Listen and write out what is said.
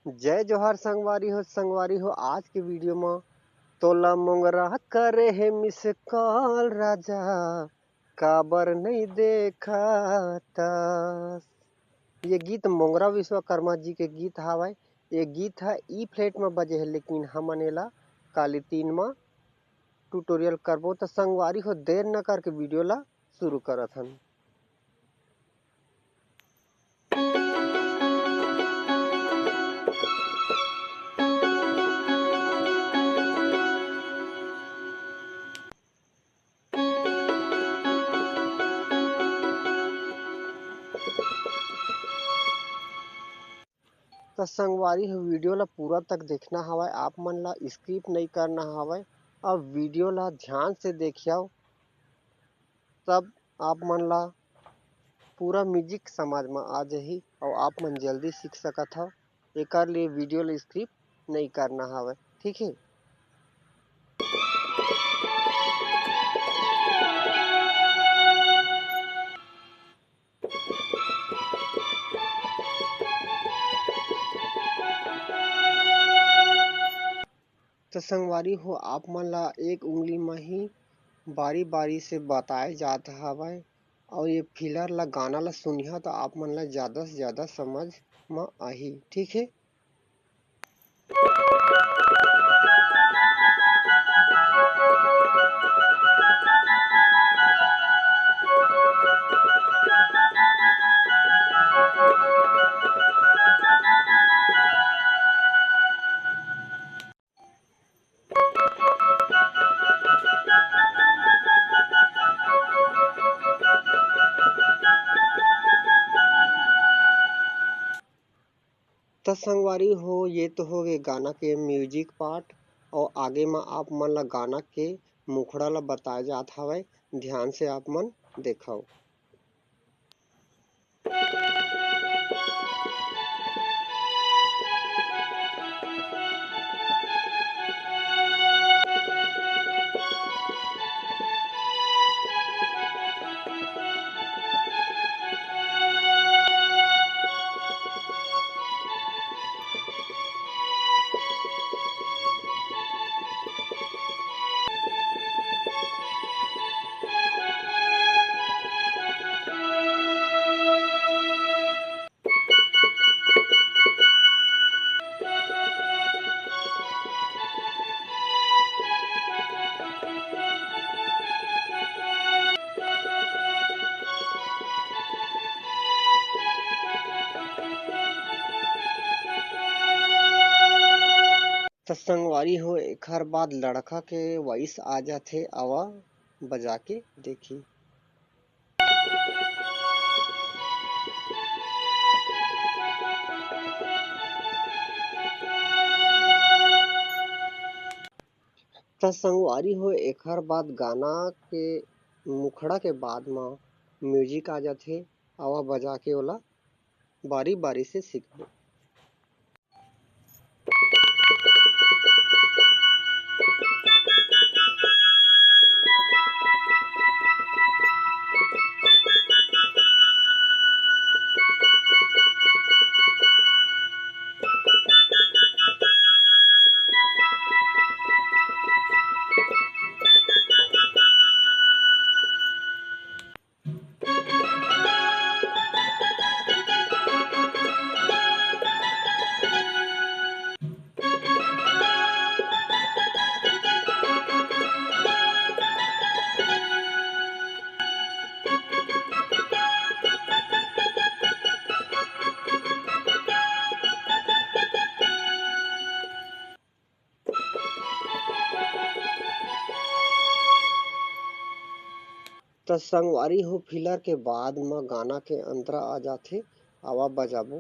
जय जोहार संगवारी हो आज के वीडियो में तोला मोंगरा करे है मिस कॉल राजा काबर नहीं देखा था। ये गीत मोंगरा विश्वकर्मा जी के गीत हवाय। ये गीत है ई फ्लैट में बजे है, लेकिन हमन एला काली तीन में ट्यूटोरियल करबो। तो संगवारी हो देर न करके वीडियो ला शुरू करत हन। तो संगवारी हो वीडियो ला पूरा तक देखना हवय, आप मन ला स्किप नहीं करना हवय। अब वीडियो ला ध्यान से देखियो, तब आप मन ला पूरा म्यूजिक समझ में आ जाही और आप मन जल्दी सीख सकत हो। एकर लिए वीडियो ला स्किप नहीं करना हवय, ठीक है। तो संगवारी हो आप मन ला एक उंगली में ही बारी बारी से बताए जात हवय, और ये फिलर ला गाना ला सुनिहा तो आप मन ला ज्यादा से ज्यादा समझ में आही, ठीक है। तो संगवारी हो ये तो हो गए गाना के म्यूजिक पार्ट, और आगे में आप मन ला गाना के मुखड़ा ला बताए जात हवय। ध्यान से आप मन देखो। तो संगवारी हो एक हर बाद लड़का के वॉइस आ जाथे, आवा बजा के देखी। तो संगवारी हो एक हर बाद गाना के मुखड़ा के बाद में म्यूजिक आ जाथे, आवा बजा के ओला बारी बारी से सीखबो। तो संगवारी हो फिलर के बाद में गाना के अंतरा आ जाथे, आवा बजाबो।